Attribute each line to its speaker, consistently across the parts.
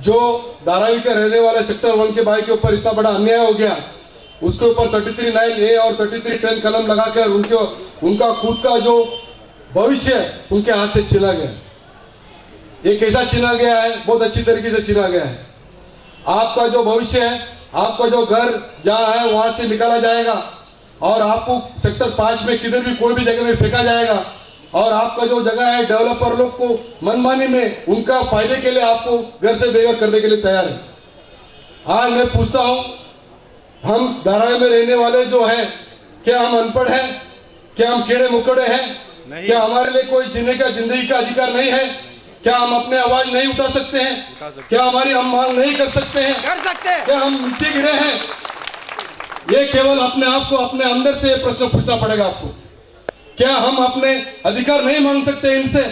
Speaker 1: जो धारावी के रहने वाले सेक्टर 1 के भाई के ऊपर इतना बड़ा अन्याय हो गया, उसके ऊपर 33(9)A और 33(10) कलम लगाकर उनका खुद का जो भविष्य उनके हाथ से छीना गया। ये कैसा छीना गया है? बहुत अच्छी तरीके से छीना गया है। आपका जो भविष्य है, आपका जो घर जहाँ है वहां से निकाला जाएगा और आपको सेक्टर 5 में किधर भी कोई भी जगह में फेंका जाएगा और आपका जो जगह है डेवलपर लोग को मनमानी में उनका फायदे के लिए आपको घर से बेघर करने के लिए तैयार है। आज मैं पूछता हूं, हम धारावी में रहने वाले जो है, क्या हम अनपढ़ हैं? क्या हम कीड़े मुकड़े हैं? क्या हमारे लिए कोई जीने का जिंदगी का अधिकार नहीं है? क्या हम अपने आवाज नहीं उठा सकते हैं? क्या हमारी हम मांग नहीं कर सकते हैं? क्या हम नीचे गिरे हैं? ये केवल अपने आप को अपने अंदर से प्रश्न पूछना पड़ेगा आपको। क्या हम अपने अधिकार नहीं मांग सकते इनसे?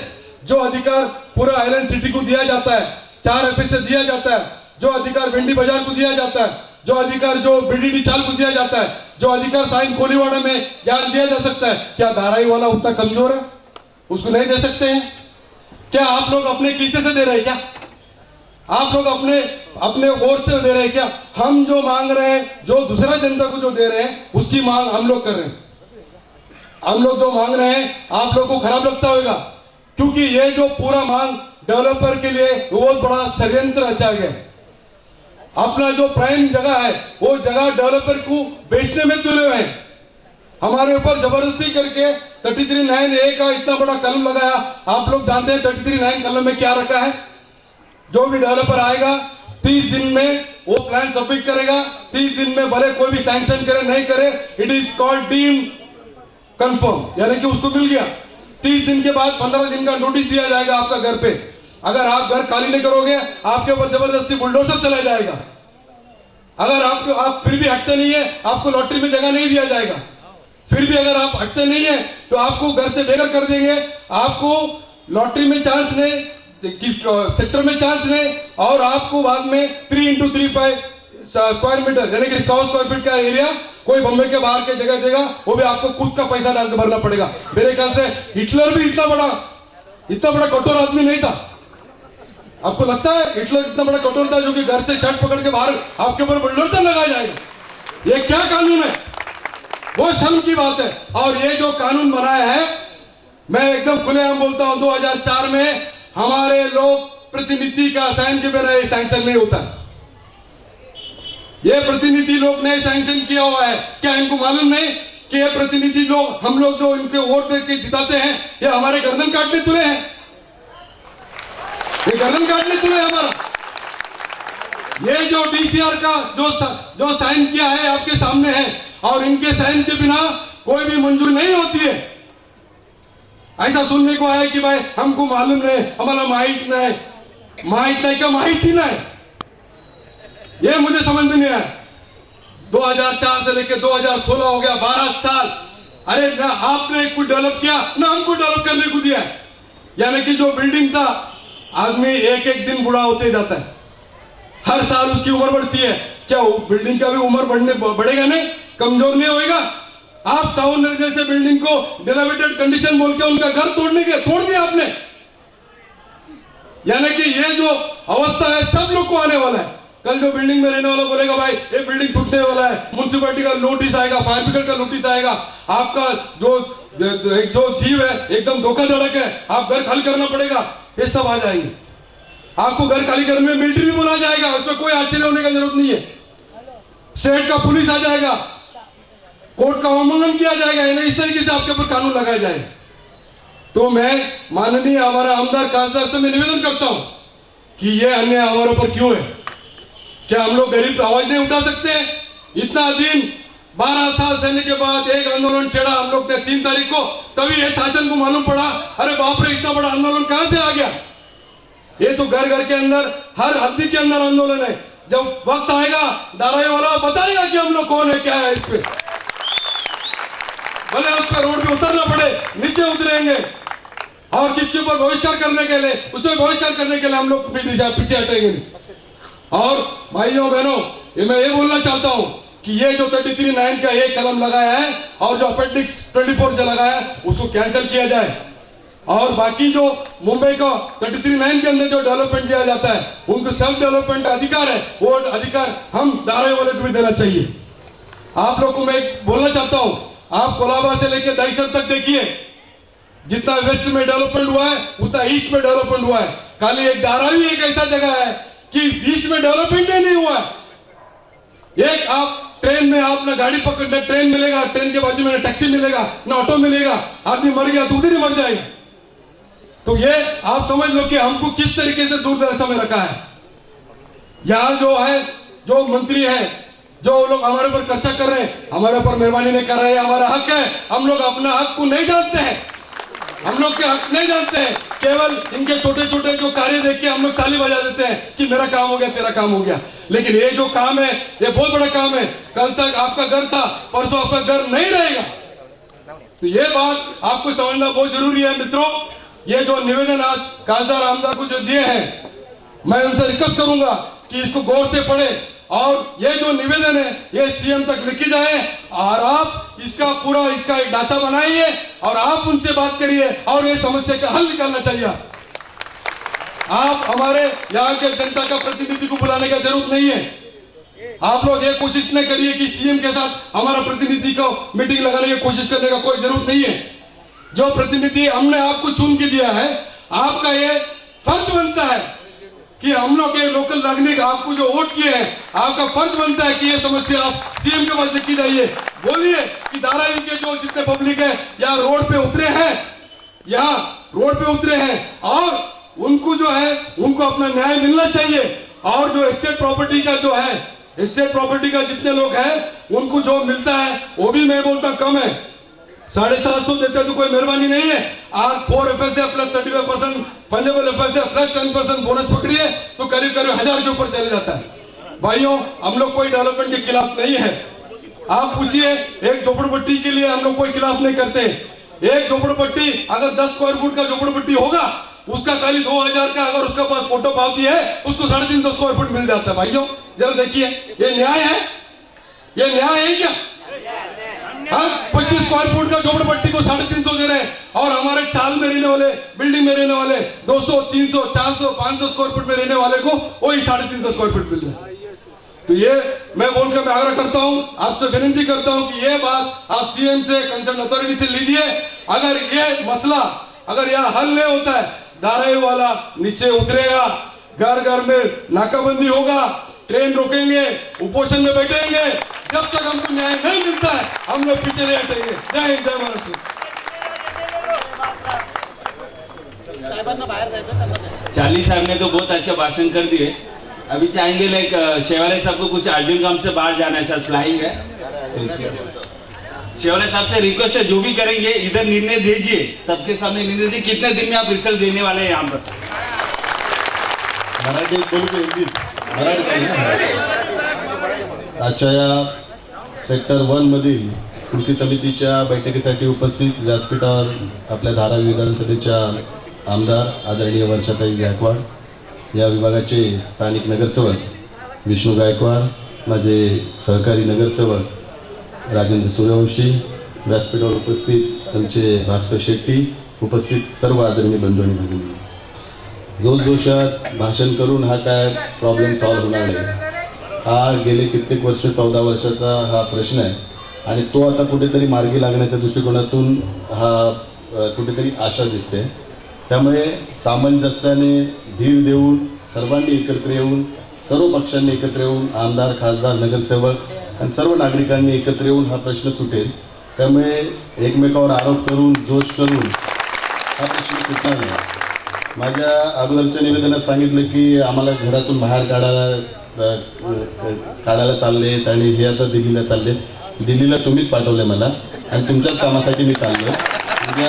Speaker 1: जो अधिकार पूरा आइलैंड सिटी को दिया जाता है, 4 FA से दिया जाता है, जो अधिकार भिंडी बाजार को दिया जाता है, जो अधिकार जो BDD चाल को दिया जाता है, जो अधिकार साइन कोलीवाड़ा में ज्ञान दिया जा सकता है, क्या धारावी वाला उतना कमजोर है? उसको नहीं दे सकते हैं? क्या आप लोग अपने खीसे से दे रहे हैं? क्या आप लोग अपने ओर से दे रहे हैं? क्या हम जो मांग रहे हैं, जो दूसरा जनता को जो दे रहे हैं, उसकी मांग हम लोग कर रहे हैं? हम लोग जो मांग रहे हैं आप लोग को खराब लगता होगा, क्योंकि ये जो पूरा मांग डेवलपर के लिए बहुत बड़ा षड्यंत्र रचा गया है। अपना जो प्राइम जगह है वो जगह डेवलपर को बेचने में तुले हुए हैं। हमारे ऊपर जबरदस्ती करके 33(9)A का इतना बड़ा कलम लगाया। आप लोग जानते हैं 33(9) कलम में क्या रखा है? जो भी डेवलपर आएगा 30 दिन में वो प्लान सबमिट करेगा। 30 दिन में भले कोई भी सैंक्शन करे नहीं करे, it is called deem confirm, यानी कि उसको मिल गया। 30 दिन के बाद 15 दिन का नोटिस दिया जाएगा आपका घर पे। अगर आप घर खाली नहीं करोगे, आपके ऊपर जबरदस्ती बुलडोजर चला जाएगा। अगर आप फिर भी हटते नहीं है, आपको लॉटरी में जगह नहीं दिया जाएगा। फिर भी अगर आप हटते नहीं है तो आपको घर से बेघर कर देंगे। आपको लॉटरी में चांस नहीं, किस सेक्टर में चांस नहीं, और आपको बाद में 3x3 स्क्वायर मीटर यानी कि 100 स्क्वायर फीट का एरिया कोई बम्बई के बाहर के जगह देगा, वो भी आपको खुद का पैसा डाल के भरना पड़ेगा। मेरे ख्याल से हिटलर भी इतना बड़ा कठोर आदमी नहीं था। आपको लगता है हिटलर इतना बड़ा कठोर था जो कि घर से शर्ट पकड़ के बाहर आपके ऊपर बुलडोजर लगाया जाएगा? ये क्या कानून है? वो शर्म की बात है। और ये जो कानून बनाया है, मैं एकदम खुलेआम बोलता हूं, 2004 में हमारे लोग प्रतिनिधि का साइन के बिना सैंक्शन नहीं होता। ये प्रतिनिधि लोग ने सैंक्शन किया हुआ है। क्या इनको मालूम नहीं कि ये प्रतिनिधि लोग, हम लोग जो इनके वोट देके जिताते हैं, ये हमारे गर्दन काटने तुले हैं? ये गर्दन काटने तुले हमारा। ये जो DCR का जो साइन किया है आपके सामने है, और इनके साइन के बिना कोई भी मंजूरी नहीं होती है। ऐसा सुनने को आया कि भाई हमको मालूम नहीं, हमारा माहित नहीं क्या माहिती नहीं, ये मुझे समझ में नहीं आया। 2004 से लेकर 2016 हो गया, 12 साल। अरे ना आपने कुछ डेवलप किया, ना हमको डेवलप करने को दिया। यानी कि जो बिल्डिंग था, आदमी एक एक दिन बूढ़ा होते जाता है, हर साल उसकी उम्र बढ़ती है। क्या बिल्डिंग का भी उम्र बढ़ेगा नहीं, कमजोर नहीं होएगा? आप साउंड जैसे बिल्डिंग को डिलेबिटेड कंडीशन बोल के उनका घर तोड़ दिया आपने। यानी कि ये जो अवस्था है सब लोग को आने वाला है। कल जो बिल्डिंग में रहने वाला बोलेगा भाई ये बिल्डिंग टूटने वाला है, म्युनिसिपैलिटी का नोटिस आएगा, फायर ब्रिगेड का नोटिस आएगा, आपका जो जीव है एकदम धोखाधड़क है, आप घर खाली करना पड़ेगा, ये सब आ जाएंगे। आपको घर खाली करने में मिलिट्री भी बुला जाएगा, उसमें कोई आश्चर्य होने का जरूरत नहीं है। स्टेट का पुलिस आ जाएगा, कोर्ट का उल्लंघन किया जाएगा, इस तरीके से आपके ऊपर कानून लगाया जाएगा। तो मैं माननीय हमारा आमदार कांसदार से मैं निवेदन करता हूं कि ये अन्याय हमारे ऊपर क्यों है? क्या हम लोग गरीब आवाज नहीं उठा सकते? इतना दिन 12 साल सहने के बाद एक आंदोलन छेड़ा हम लोग ने 3 तारीख को, तभी ये शासन को मालूम पड़ा, अरे बाप रे इतना बड़ा आंदोलन कहां से आ गया। ये तो घर घर के अंदर, हर हद्दी के अंदर आंदोलन है। जब वक्त आएगा धारावी वाला बताएगा कि हम लोग कौन है, क्या है। इस पे भले उस पर रोड पे उतरना पड़े, नीचे उतरेंगे, और किसके ऊपर बहिष्कार करने के लिए, उसमें बहिष्कार करने के लिए हम लोग पीछे हटेंगे नहीं। और भाइयों बहनों, मैं ये बोलना चाहता हूं कि ये जो 33(9) का एक कलम लगाया है और जो अपेंडिक्स 24 जो लगाया है उसको कैंसिल किया जाए। और बाकी जो मुंबई को 33(9) के अंदर जो डेवलपमेंट दिया जाता है, उनको सेल्फ डेवलपमेंट का अधिकार है, वो अधिकार हम धारावी वाले को भी देना चाहिए। आप लोग को मैं बोलना चाहता हूं, आप कोलाबा से लेकर दहीसर तक देखिए, जितना वेस्ट में डेवलपमेंट हुआ है उतना ईस्ट में डेवलपमेंट हुआ है। खाली एक धारावी एक ऐसा जगह है कि ईस्ट में डेवलपमेंट ही नहीं हुआ है। एक आप ट्रेन में आप ना गाड़ी पकड़ने, ट्रेन मिलेगा, ट्रेन के बाजू में टैक्सी मिलेगा, ना ऑटो मिलेगा, आदमी मर गया तो उधर ही मर जाएगा। तो ये आप समझ लो कि हमको किस तरीके से दूरदर्शा में रखा है। यहाँ जो है, जो मंत्री है, जो लोग हमारे ऊपर खर्चा कर रहे हैं, हमारे ऊपर मेहरबानी नहीं कर रहे हैं, हमारा हक है। हम लोग अपना हक को नहीं जानते हैं, हम लोग के हक नहीं जानते हैं। केवल इनके छोटे छोटे जो कार्य देख के हम लोग ताली बजा देते हैं कि मेरा काम हो गया, तेरा काम हो गया। लेकिन ये जो काम है, ये बहुत बड़ा काम है। कल तक आपका घर था, परसों आपका घर नहीं रहेगा। तो ये बात आपको समझना बहुत जरूरी है मित्रों। ये जो निवेदन आज खासदार आमदार को जो दिए हैं, मैं उनसे रिक्वेस्ट करूंगा कि इसको गौर से पढ़े और ये जो निवेदन है ये सीएम तक लिखी जाए और आप इसका पूरा इसका एक ढांचा बनाइए और आप उनसे बात करिए और ये समस्या का हल निकालना चाहिए। आप हमारे यहाँ के जनता का प्रतिनिधि को बुलाने का जरूरत नहीं है। आप लोग ये कोशिश नहीं करिए कि सीएम के साथ हमारा प्रतिनिधि को मीटिंग लगाने की कोशिश करने का कोई जरूरत नहीं है। जो प्रतिनिधि हमने आपको चुन के दिया है, आपका ये फर्ज बनता है कि हम लोग के लोकल नागरिक आपको जो वोट किए हैं, आपका फर्ज बनता है कि ये समस्या आप सीएम के पास लेके जाइए। बोलिए कि धारावी के जो जितने पब्लिक है यहाँ रोड पे उतरे हैं, यहाँ रोड पे उतरे हैं और उनको जो है उनको अपना न्याय मिलना चाहिए। और जो स्टेट प्रॉपर्टी का जो है, स्टेट प्रॉपर्टी का जितने लोग हैं उनको जो मिलता है वो भी मैं बोलता कम है। 750 देते तो कोई मेहरबानी नहीं है। आज 4 FSA plus 35% fungible FSA plus 10% bonus पकड़िए तो करीब करीब 1000 के ऊपर चले जाता है। भाइयों, हम लोग कोई डेवलपमेंट के खिलाफ नहीं है। आप पूछिए, एक झोपड़पट्टी के लिए हम लोग कोई खिलाफ नहीं करते। एक झोपड़पट्टी अगर 10 स्क्वायर फुट का झोपड़पट्टी होगा, उसका खाली 2000 का अगर उसका पास फोटो पावती है, उसको 350 स्क्वायर फुट मिल जाता है। भाइयों जरा देखिए, ये न्याय है? ये न्याय है क्या? हम 25 स्क्वायर फुट का झोपड़पट्टी को 350 दे रहे हैं और हमारे चाल में रहने वाले, बिल्डिंग में रहने वाले 200, 300, 400, 500 स्क्वायर फुट में रहने वाले को वही 350 स्क्वायर फुट मिल रहा है। तो ये मैं बोलकर मैं आग्रह करता हूं, आपसे विनती करता हूं कि ये बात आप सीएम से, कंसर्न अथॉरिटी से लीजिए। अगर ये मसला अगर यहाँ हल नहीं होता है, धारावी वाला नीचे उतरेगा, घर घर में नाकाबंदी होगा, ट्रेन रोकेंगे, उपोषण में बैठेंगे। जब तक हमको न्याय नहीं मिलता है हम लोग पीछे नहीं हटेंगे। जय हिंद, जय महाराष्ट्र।
Speaker 2: चार्ली साहब ने तो बहुत अच्छा भाषण कर दिए। अभी चाहेंगे लाइक शेवाले साहब को कुछ अर्जेंट काम से बाहर जाना है, शायद फ्लाइंग है, तो शेवाले साहब से रिक्वेस्ट है जो भी करेंगे इधर निर्णय दीजिए, सबके सामने निर्णय दीजिए। कितने दिन में आप रिजल्ट देने वाले हैं यहाँ पर?
Speaker 3: आजच्या या सेक्टर 1 मधील कृती समितीच्या बैठकीसाठी उपस्थित व्यासपीठावर आपल्या धारावी विधानसभेच्या आमदार आदरणीय वर्षाताई गायकवाड, या विभागाचे स्थानिक नगरसेवक विष्णू गायकवाड, माझे सहकारी नगरसेवक राजेंद्र सूर्यवंशी, व्यासपीठावर उपस्थित आमचे भास्कर शेट्टी, उपस्थित सर्व आदरणीय बंधू आणि भगिनी, जोशजोशात भाषण करून हा काय प्रॉब्लेम सॉल्व्ह होणार नाही। हा गेले कित्येक वर्ष 14 वर्षाचा हा प्रश्न आहे आणि तो आता कुठेतरी मार्गी लागण्याच्या दृष्टिकोनातून हा कुठेतरी आशा दिसते। त्यामुळे सामंजस्याने धीर देऊन सर्वांनी एकत्र येऊन, सर्व पक्षांनी एकत्र येऊन, आमदार, खासदार, नगरसेवक आणि सर्व नागरिकांनी एकत्र येऊन हा प्रश्न सुटेल। त्यामुळे एकमेकावर आरोप करून, जोश करून हा प्रश्न सुटणार नाही। माझ्या अगोदरच्या निवेदनात सांगितलं की आम्हाला घरातून बाहेर काढायला चाललेत आणि हे आता दिल्लीला चाललेत। दिल्लीला तुम्हीच पाठवलं मला आणि तुमच्याच कामासाठी मी चाललो। उद्या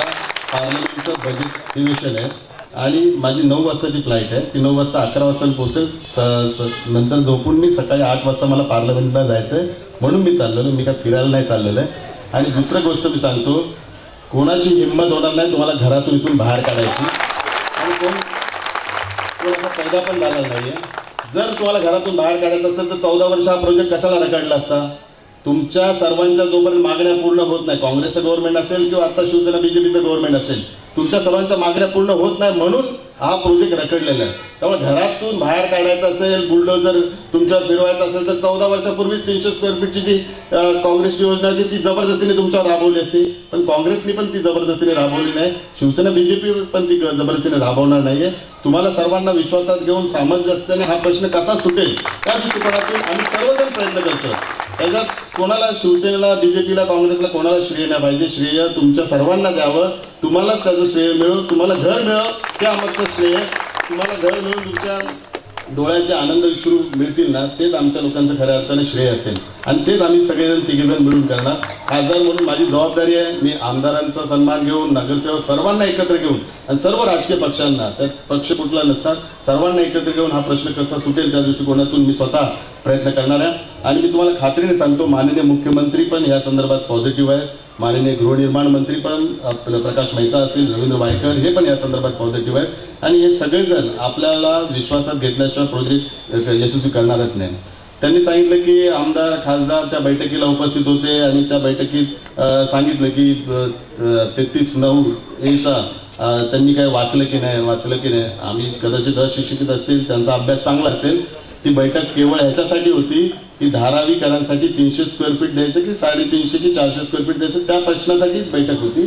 Speaker 3: पार्लमेंटचं बजेट अधिवेशन आहे आणि माझी 9 वाजताची फ्लाईट आहे, ती 9 वाजता 11 वाजता पोहोचेल। नंतर झोपून मी सकाळी 8 वाजता मला पार्लमेंटला जायचं आहे, म्हणून मी चाललेलो, मी काय फिरायला नाही चाललेलो आहे। आणि दुसरी गोष्ट मी सांगतो, कोणाची हिंमत होणार नाही तुम्हाला घरातून इथून बाहेर काढायची आणि कोणाचा फायदा पण झाला नाही आहे। जर तुम्हाला घरातून बाहेर काढायचं असेल तर 14 वर्ष हा प्रोजेक्ट कशाला रखडला असता? तुमच्या सर्वांच्या जोपर्यंत मागण्या पूर्ण होत नाही, काँग्रेसचं गव्हर्नमेंट असेल किंवा आता शिवसेना बीजेपीचं गव्हर्नमेंट असेल, तुमच्या सर्वांच्या मागण्या पूर्ण होत नाही म्हणून हा प्रोजेक्ट रखडलेला आहे. त्यामुळे घरातून बाहेर काढायचं असेल, बुलडोजर तुमच्यावर फिरवायचं असेल तर 14 वर्षापूर्वी 300 स्क्वेअर फीटची जी काँग्रेसची योजना होती ती जबरदस्तीने तुमच्यावर राबवली असती, पण काँग्रेसनी पण ती जबरदस्तीने राबवली नाही. शिवसेना बीजेपी पण ती जबरदस्तीने राबवणार नाहीये. तुम्हाला सर्वांना विश्वासात घेऊन सामंजस्याने हा प्रश्न कसा सुटेल त्या दृष्टिकोनातून आम्ही सर्वजण प्रयत्न करतो. त्याच्यात कोणाला शिवसेनेला, बीजेपीला, काँग्रेसला कोणाला श्रेय नाही पाहिजे. श्रेय तुमच्या सर्वांना द्यावं. तुम्हालाच त्याचं श्रेय मिळो, तुम्हाला घर मिळो ते आमचं श्रेय. तुम्हाला घर मिळून तुमच्या डोळ्याचे आनंद विश्रू मिळतील ना, तेच आमच्या लोकांचं खऱ्या अर्थाने श्रेय असेल आणि तेच आम्ही सगळेजण तिघेजण मिळून करणार. खासदार म्हणून माझी जबाबदारी आहे. मी आमदारांचा सन्मान घेऊन, नगरसेवक सर्वांना एकत्र घेऊन आणि सर्व राजकीय पक्षांना, त्यात पक्ष कुठला नसतात, सर्वांना एकत्र घेऊन हा प्रश्न कसा सुटेल त्या दृष्टिकोनातून मी स्वतः प्रयत्न करणार आहे. आणि मी तुम्हाला खात्रीने सांगतो, माननीय मुख्यमंत्री पण या संदर्भात पॉझिटिव्ह आहेत. माननीय गृहनिर्माण मंत्री पण आपलं प्रकाश मेहता असतील, रवींद्र वायकर हे पण या संदर्भात पॉझिटिव्ह आहेत. आणि हे सगळेजण आपल्याला विश्वासात घेतल्याशिवाय प्रोजेक्ट यशस्वी करणारच नाही. त्यांनी सांगितलं की आमदार, खासदार त्या बैठकीला उपस्थित होते आणि त्या बैठकीत सांगितलं की 33/9 त्यांनी काय वाचलं की नाही. आम्ही कदाचित अशिक्षित असतील, त्यांचा अभ्यास चांगला असेल. ती बैठक केवळ ह्याच्यासाठी होती की धारावीकरांसाठी 300 स्क्वेअर फीट द्यायचं की 350 की 400 स्क्वेअर फीट द्यायचं, त्या प्रश्नासाठीच बैठक होती.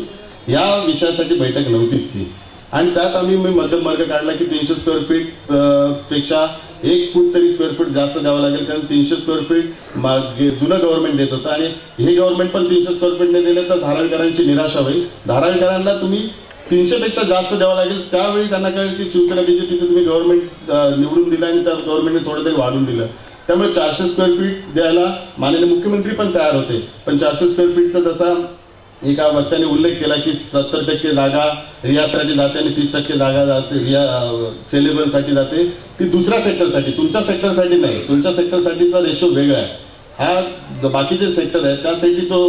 Speaker 3: या विषयासाठी बैठक नव्हतीच ती. आणि त्यात मी मध्यम मार्ग काढला की 300 स्क्वेअर फीट पेक्षा 1 फूट तरी स्क्वेअर फीट जास्त द्यावं लागेल, कारण 300 स्क्वेअर फीट जुनं गव्हर्नमेंट देत होतं आणि हे गव्हर्नमेंट पण 300 स्क्वेअर फीटने दिले तर धारावीकरांची निराशा होईल. धारावीकरांना तुम्ही 300 पेक्षा जास्त द्यावं लागेल. त्यावेळी त्यांना कळेल की शिवसेना बीजेपीचं तुम्ही गव्हर्नमेंट निवडून दिलं आणि त्या गव्हर्नमेंटने थोडं तरी वाढून दिलं. त्यामुळे 400 स्क्वेअर फीट द्यायला माननीय मुख्यमंत्री पण तयार होते. पण 400 स्क्वेअर फीटचा जसा एका वक्त्याने उल्लेख केला की 70% जागा रियासाठी जाते आणि 30% जागा जाते सेलेबलसाठी जाते, ती दुसऱ्या सेक्टरसाठी, तुमच्या सेक्टरसाठी नाही. तुमच्या सेक्टरसाठीचा रेशो वेगळा आहे. हा बाकीचे सेक्टर आहे त्यासाठी तो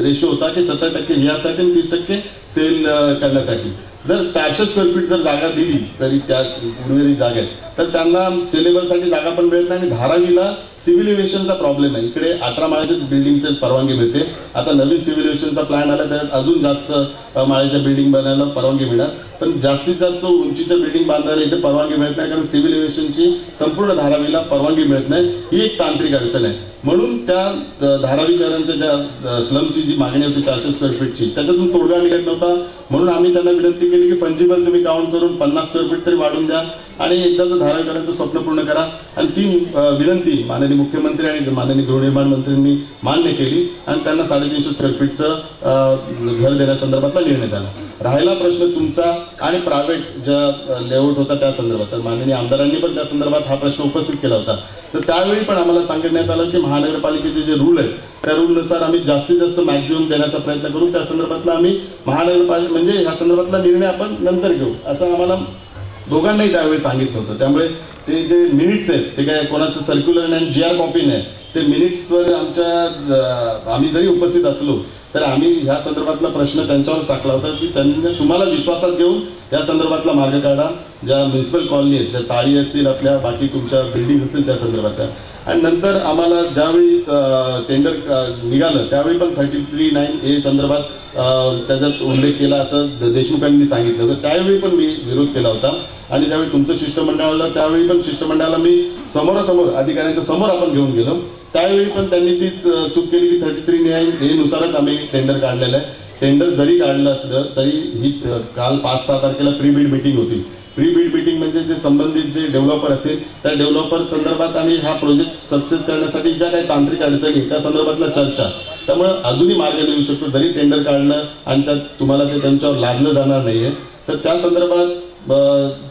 Speaker 3: रेशो होता की 70% रियासाठी आणि 30% सेल करण्यासाठी. जर 400 स्क्वेअर फीट जर जागा दिली तरी त्या उर्वरित जागा आहेत तर त्यांना सेलेबलसाठी जागा पण मिळत नाही. आणि धारावीला सिव्हिल एव्हिएशनचा प्रॉब्लेम आहे. इकडे 18 माळ्याच्या बिल्डिंगची परवानगी मिळते. आता नवीन सिव्हिल एव्हिएशनचा प्लॅन आला त्यात अजून जास्त माळ्याच्या बिल्डिंग बांधायला परवानगी मिळणार, पण जास्तीत जास्त उंचीच्या बिल्डिंग बांधायला इथे परवानगी मिळत नाही, कारण सिव्हिल एव्हिएशनची संपूर्ण धारावीला परवानगी मिळत नाही. ही एक तांत्रिक अडचण आहे. म्हणून त्या धारावीकरांच्या ज्या स्लमची जी मागणी होती 400 स्क्वेअर फीटची, त्याच्यातून तोडगा निघत नव्हता. म्हणून आम्ही त्यांना विनंती केली की फंजिबल तुम्ही काउंट करून 50 स्क्वेअर फीट तरी वाढून द्या आणि एकदाचं धारावीकरांचं स्वप्न पूर्ण करा. आणि ती विनंती माननीय मुख्यमंत्री आणि माननीय गृहनिर्माण मंत्र्यांनी मान्य केली आणि त्यांना 350 स्क्वेअर फीटचं घर देण्यासंदर्भातला निर्णय झाला. राहिला प्रश्न तुमचा आणि प्रायव्हेट ज्या लेआउट होता त्या संदर्भात, तर माननीय आमदारांनी पण त्या संदर्भात हा प्रश्न उपस्थित केला होता. तर त्यावेळी पण आम्हाला सांगण्यात आलं की महानगरपालिकेचे जे रूल आहेत त्या रूलनुसार आम्ही जास्तीत जास्त मॅक्झिमम देण्याचा प्रयत्न करू. त्या संदर्भातला आम्ही महानगरपालिका म्हणजे ह्या संदर्भातला निर्णय आपण नंतर घेऊ असं आम्हाला दोघांनाही त्यावेळी सांगितलं होतं. त्यामुळे ते जे मिनिट्स आहेत ते काय कोणाचं सर्क्युलर आणि GR कॉपी नाही, ते मिनिट्सवर आम्ही जरी उपस्थित असलो तर आम्ही ह्या संदर्भातला प्रश्न त्यांच्यावरच टाकला होता की त्यांनी तुम्हाला विश्वासात घेऊन या संदर्भातला मार्ग काढा. ज्या म्युन्सिपल कॉलनी आहेत, ज्या चाळी असतील, आपल्या बाकी तुमच्या बिल्डिंग असतील त्या संदर्भात. आणि नंतर आम्हाला ज्यावेळी टेंडर निघालं त्यावेळी पण 33(9)A संदर्भात त्याच्यात उल्लेख केला असं देशमुखांनी सांगितलं होतं. त्यावेळी पण मी विरोध केला होता. आणि ज्यावेळी तुमचं शिष्टमंडळ आलं त्यावेळी पण शिष्टमंडळाला मी समोरासमोर अधिकाऱ्यांच्या समोर आपण घेऊन गेलो. त्यावेळी पण त्यांनी तीच चूक केली की 33(9)A नुसारच आम्ही टेंडर काढलेलं आहे. टेंडर जरी काढलं असलं तरी ही काल 5-6 तारखेला प्री बीड मीटिंग होती. प्री बीड मीटिंग म्हणजे जे संबंधित जे डेव्हलपर असेल त्या डेव्हलपर संदर्भात आम्ही हा प्रोजेक्ट सक्सेस करण्यासाठी ज्या काही तांत्रिक अडचणी त्या संदर्भातला चर्चा. त्यामुळे अजूनही मार्ग निघू शकतो. जरी टेंडर काढलं आणि त्यात तुम्हाला ते त्यांच्यावर लादलं जाणार नाही आहे तर त्या संदर्भात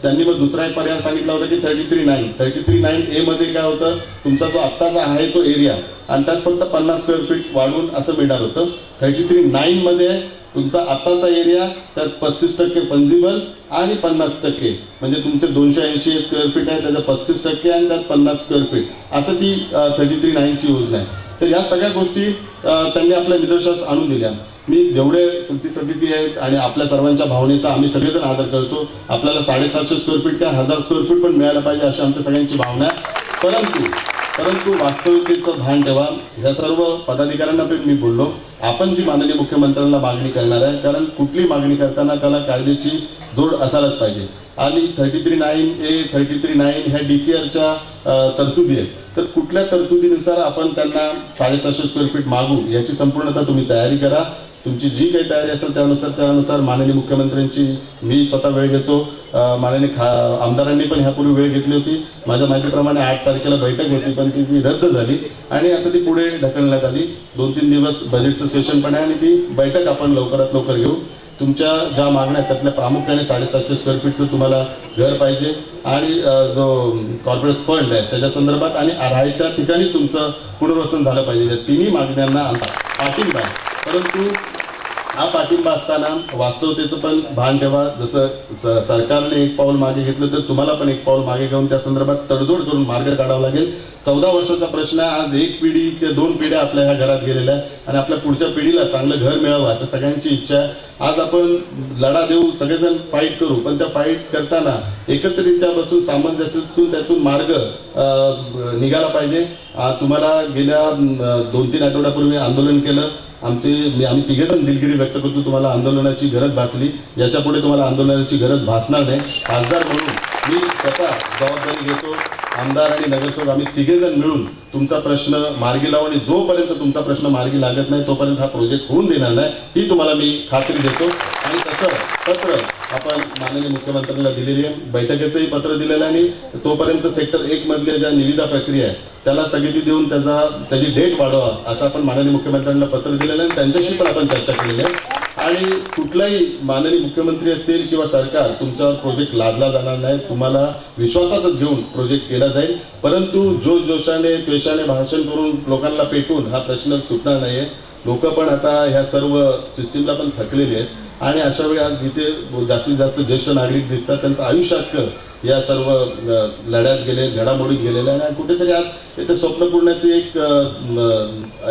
Speaker 3: त्यांनी मग दुसरा एक पर्याय सांगितला होता की 33(9)A मध्ये काय होतं, तुमचा जो आत्ताचा आहे तो एरिया आणि त्यात फक्त 50 स्क्वेअर फीट वाढवून असं मिळणार होतं. 33(9) मध्ये तुमचा आत्ताचा एरिया, त्यात 35% फंजिबल आणि 50% म्हणजे तुमचे 280 स्क्वेअर फीट आहे त्याचं 35% आणि त्यात 50 स्क्वेअर फीट असं ती 33(9)ची योजना आहे. तर या सगळ्या गोष्टी त्यांनी आपल्या निदर्शनास आणून दिल्या. मी जेवढे कृती समिती आहेत आणि आपल्या सर्वांच्या भावनेचा आम्ही सगळेजण आदर करतो. आपल्याला 750 स्क्वेअर फीट काय 1000 स्क्वेअर फीट पण मिळायला पाहिजे अशी आमच्या सगळ्यांची भावना आहे. परंतु परंतु वास्तविकतेचं भान ठेवा. ह्या सर्व पदाधिकाऱ्यांना पण मी बोललो, आपण जी माननीय मुख्यमंत्र्यांना मागणी करणार आहे, कारण कुठली मागणी करताना त्याला कायद्याची जोड असायलाच पाहिजे. आणि 33(9)(a) 33(9) ह्या DCRच्या तरतुदी आहेत. तर कुठल्या तरतुदीनुसार आपण त्यांना 750 स्क्वेअर फीट मागू याची संपूर्णतः तुम्ही तयारी करा. तुमची जी काही तयारी असेल त्यानुसार माननीय मुख्यमंत्र्यांची मी स्वतः वेळ घेतो. माननीय आमदारांनी पण ह्यापूर्वी वेळ घेतली होती. माझ्या माहितीप्रमाणे 8 तारखेला बैठक होती, पण ती रद्द झाली आणि आता ती पुढे ढकलण्यात आली. 2-3 दिवस बजेटचं सेशन पण आहे आणि ती बैठक आपण लवकरात लवकर घेऊ. तुमच्या ज्या मागण्या आहेत त्यातल्या प्रामुख्याने 750 स्क्वेअर फीटचं तुम्हाला घर पाहिजे आणि जो कॉर्पोरेट फंड आहे त्याच्या संदर्भात आणि राहायच्या ठिकाणी तुमचं पुनर्वसन झालं पाहिजे. या तिन्ही मागण्यांना आमचा पाठिंबा आहे. परंतु हा पाठिंबा असताना वास्तवतेचं पण भान ठेवा. जसं सरकारने एक पाऊल मागे घेतलं तर तुम्हाला पण एक पाऊल मागे घेऊन त्या संदर्भात तडजोड करून मार्ग काढावा लागेल. 14 वर्षाचा प्रश्न आहे. आज 1 पिढी ते 2 पिढ्या आपल्या ह्या घरात गेलेल्या आहे आणि आपल्या पुढच्या पिढीला चांगलं घर मिळावं असं सगळ्यांची इच्छा आहे. आज आपण लढा देऊ, सगळेजण फाईट करू, पण त्या फाईट करताना एकत्रितरित्या बसून सामंजस्यातून त्यातून मार्ग निघाला पाहिजे. तुम्हाला गेल्या 2-3 आठवड्यापूर्वी आंदोलन केलं. आम्ही तिघेजण दिलगिरी व्यक्त करतो. तुम्हाला आंदोलनाची गरज भासली, याच्या पुढे तुम्हाला आंदोलनाची गरज भासणार नाही. खासदार म्हणून मी स्वतः जबाबदारी घेतो. आमदार आणि नगरसेवक आम्ही तिघेजण मिळून तुमचा प्रश्न मार्गी लावू आणि जोपर्यंत तुमचा प्रश्न मार्गी लागत नाही तोपर्यंत हा प्रोजेक्ट होऊन देणार नाही ही तुम्हाला मी खात्री देतो. आणि तसं पत्र आपण माननीय मुख्यमंत्र्यांना दिलेली आहे. बैठकीचंही पत्र दिलेलं आहे आणि तोपर्यंत सेक्टर 1 मधल्या ज्या निविदा प्रक्रिया आहे त्याला स्थगिती देऊन त्याची डेट वाढवा असं आपण माननीय मुख्यमंत्र्यांना पत्र दिलेलं आहे. त्यांच्याशी पण आपण चर्चा केलेली आहे. आणि कुठलाही माननीय मुख्यमंत्री असतील किंवा सरकार तुमच्यावर प्रोजेक्ट लादला जाणार नाही. तुम्हाला विश्वासातच घेऊन प्रोजेक्ट केला जाईल. परंतु जोशाने त्वेषाने भाषण करून लोकांना पेटून हा प्रश्न सुटणार नाही आहे. लोक पण आता ह्या सर्व सिस्टीमला पण थकलेली आहेत आणि अशा वेळी आज इथे जास्तीत जास्त ज्येष्ठ नागरिक दिसतात. त्यांचं आयुष्य या सर्व लढ्यात गेले, घडामोडीत गेलेले आहे आणि कुठेतरी आज इथे स्वप्नपूर्णाची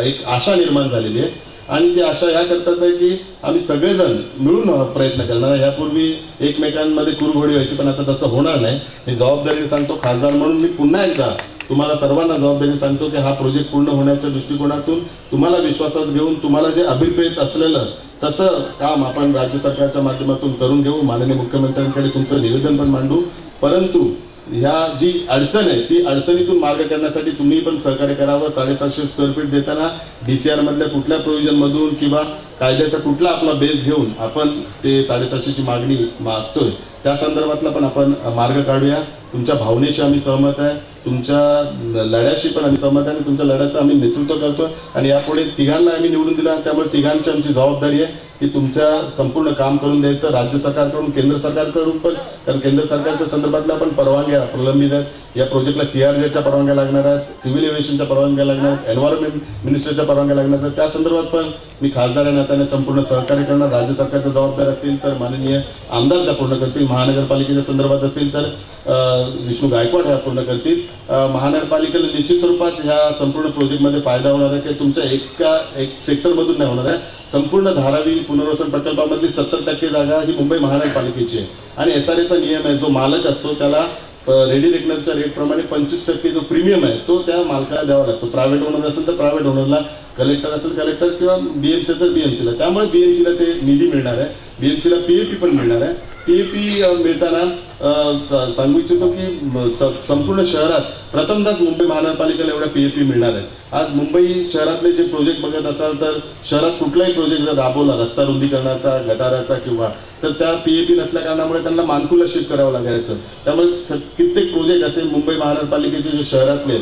Speaker 3: एक आशा निर्माण झालेली आहे. आणि ती आशा याकरताच आहे की आम्ही सगळेजण मिळून प्रयत्न करणार आहे. यापूर्वी एकमेकांमध्ये कुरघोडी व्हायची, पण आता तसं होणार नाही. मी जबाबदारीने सांगतो, खासदार म्हणून मी पुन्हा एकदा तुम्हाला सर्वांना जबाबदारी सांगतो की हा प्रोजेक्ट पूर्ण होण्याच्या दृष्टिकोनातून तुम्हाला विश्वासात घेऊन तुम्हाला जे अभिप्रेत असलेलं तसं काम आपण राज्य सरकारच्या माध्यमातून करून घेऊ. माननीय मुख्यमंत्र्यांकडे तुमचं निवेदन पण मांडू. परंतु ह्या जी अडचण आहे ती अडचणीतून मार्ग करण्यासाठी तुम्ही पण सहकार्य करावं. 750 स्क्वेअर फीट देताना DCR मधल्या कुठल्या प्रोव्हिजनमधून किंवा कायद्याचा कुठला आपला बेस घेऊन आपण ते 750ची मागणी मागतोय त्या संदर्भातला पण आपण मार्ग काढूया. तुमच्या भावनेशी आम्ही सहमत आहे, तुमच्या लढ्याशी पण आम्ही सहमत आहे आणि तुमच्या लढ्याचं आम्ही नेतृत्व करतो. आणि यापुढे तिघांना आम्ही निवडून दिलं, त्यामुळे तिघांची आमची जबाबदारी आहे की तुमच्या संपूर्ण काम करून द्यायचं. राज्य सरकारकडून, केंद्र सरकारकडून पण, कारण केंद्र सरकारच्या संदर्भातल्या पण परवानग्या प्रलंबित आहेत. या प्रोजेक्टला CRZच्या परवानग्या लागणार आहेत, सिव्हिल एव्हिएशनच्या परवानग्या लागणार आहेत, एन्व्हायरमेंट मिनिस्टरच्या परवानग्या लागणार आहेत. त्या संदर्भात पण मी खासदार या नात्याने संपूर्ण सहकार्य करणार. राज्य सरकारच्या जबाबदार असतील तर माननीय आमदार त्या पूर्ण करतील. महानगरपालिकेच्या संदर्भात असतील तर विष्णू गायकवाड ह्या पूर्ण करतील. महानगरपालिकेला निश्चित स्वरूपात ह्या संपूर्ण प्रोजेक्टमध्ये फायदा होणार आहे की तुमच्या एक सेक्टरमधून नाही होणार आहे. संपूर्ण धारावी पुनर्वसन प्रकल्पामधली 70% जागा ही मुंबई महानगरपालिकेची आहे. आणि SRAचा नियम आहे, जो मालक असतो त्याला रेडी रेकनरच्या रेटप्रमाणे 25% जो प्रीमियम आहे तो त्या मालकाला द्यावा लागतो. प्रायव्हेट ओनर असेल तर प्रायव्हेट ओनरला, कलेक्टर असेल कलेक्टर किंवा BMC तर BMCला. त्यामुळे BMCला ते निधी मिळणार आहे, BMCला PAP पण मिळणार आहे. PAP मिळताना सांगू इच्छितो की संपूर्ण शहरात प्रथमतःच मुंबई महानगरपालिकेला एवढ्या PAP मिळणार आहे. आज मुंबई शहरातले जे प्रोजेक्ट बघत असाल तर शहरात कुठलाही प्रोजेक्ट जर राबवला, रस्ता रुंदीकरणाचा, गटाराचा किंवा, तर त्या PAP नसल्या कारणामुळे त्यांना मानकुला शिफ्ट करावं लागायचं. त्यामुळे कित्येक प्रोजेक्ट असे मुंबई महानगरपालिकेचे जे शहरातले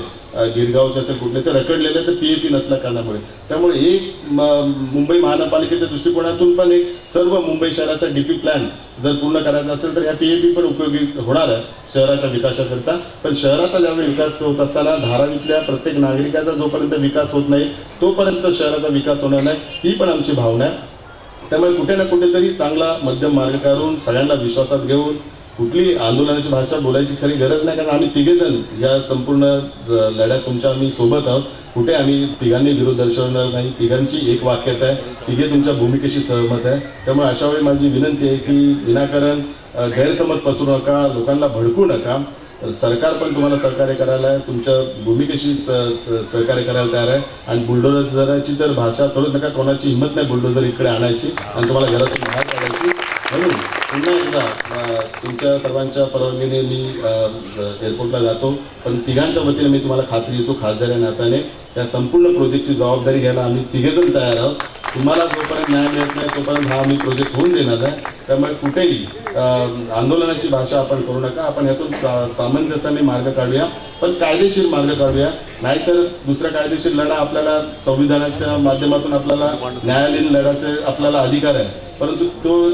Speaker 3: गिरगावचे असेल कुठले ते रखडलेले तर PAP नसल्या कारणामुळे. त्यामुळे एक मुंबई महानगरपालिकेच्या दृष्टिकोनातून पण एक सर्व मुंबई शहराचा DP प्लॅन जर पूर्ण करायचा असेल तर ह्या PAP पण उपयोगी होणार आहे शहराच्या विकासाकरता. पण शहराचा ज्यावेळी विकास होत असताना धारावीतल्या प्रत्येक नागरिकाचा जोपर्यंत विकास होत नाही तोपर्यंत शहराचा विकास होणार नाही, ही पण आमची भावना आहे. त्यामुळे कुठे ना कुठेतरी चांगला मध्यम मार्ग काढून सगळ्यांना विश्वासात घेऊन कुठली आंदोलनाची भाषा बोलायची खरी गरज नाही, कारण आम्ही तिघेजण या संपूर्ण लढ्यात तुमच्या आम्ही सोबत आहोत. कुठे आम्ही तिघांनी विरोध दर्शवणार नाही. तिघांची एक वाक्यता आहे, तिघे तुमच्या भूमिकेशी सहमत आहे. त्यामुळे अशा वेळी माझी विनंती आहे की विनाकारण गैरसमज पसरू नका, लोकांना भडकू नका. सरकार पण तुम्हाला सहकार्य करायला आहे, तुमच्या भूमिकेशी सहकार्य करायला तयार आहे. आणि बुलडोझराची तर भाषा करू नका, कोणाची हिंमत नाही बुलडोझर इकडे आणायची आणि तुम्हाला घरातून बाहेर काढायची. म्हणून पुन्हा एकदा तुमच्या सर्वांच्या परवानगीने मी एअरपोर्टला जातो. पण तिघांच्या वतीने मी तुम्हाला खात्री देतो, खासदार या नात्याने या संपूर्ण प्रोजेक्टची जबाबदारी घ्यायला आम्ही तिघेजण तयार आहोत. तुम्हाला जोपर्यंत न्याय मिळत नाही तोपर्यंत हा आम्ही प्रोजेक्ट होऊन देणार आहे. त्यामुळे कुठेही आंदोलनाची भाषा आपण करू नका. आपण यातून सामंजस्याने मार्ग काढूया, पण कायदेशीर मार्ग काढूया. नाहीतर दुसरा कायदेशीर लढा आपल्याला संविधानाच्या माध्यमातून आपल्याला न्यायालयीन लढाचे आपल्याला अधिकार आहे, परंतु तो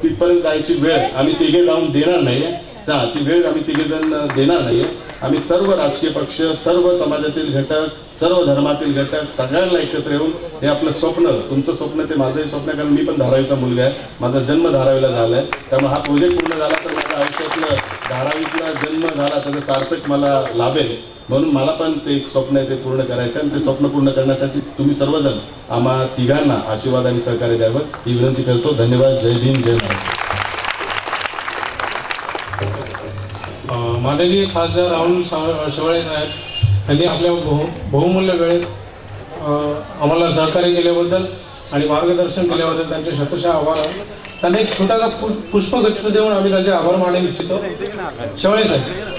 Speaker 3: तिथपर्यंत जायची वेळ आम्ही तिघे जाऊन देणार नाही आहे. ती वेळ आम्ही तिघेजण देणार नाही आहे. आम्ही सर्व राजकीय पक्ष, सर्व समाजातील घटक, सर्व धर्मातील घटक सगळ्यांना एकत्र येऊन हे आपलं स्वप्न, तुमचं स्वप्न ते माझंही स्वप्न आहे. कारण मी पण धारावीचा मुलगा आहे, माझा जन्म धारावीला झाला आहे. त्यामुळे हा प्रोजेक्ट पूर्ण झाला तर माझ्या आयुष्यातलं धारावीतला जन्म झाला त्याचं सार्थक मला लाभेल. म्हणून मला पण ते एक स्वप्न आहे ते पूर्ण करायचं आणि ते स्वप्न पूर्ण करण्यासाठी तुम्ही सर्वजण आम्हा तिघांना आशीर्वाद आणि सहकार्य द्यावं ही विनंती करतो. धन्यवाद. जय भीम, जय महाराष्ट्र.
Speaker 4: माननीय खासदार राहुल शेवाळे साहेब यांनी आपल्या बहुमूल्य वेळेत आम्हाला सहकार्य केल्याबद्दल आणि मार्गदर्शन केल्याबद्दल त्यांचे शतशः आभार आहे. त्यांना एक छोटासा पुष्पगुच्छ देऊन आम्ही त्यांचे आभार मानू इच्छितो. शेवाळे साहेब.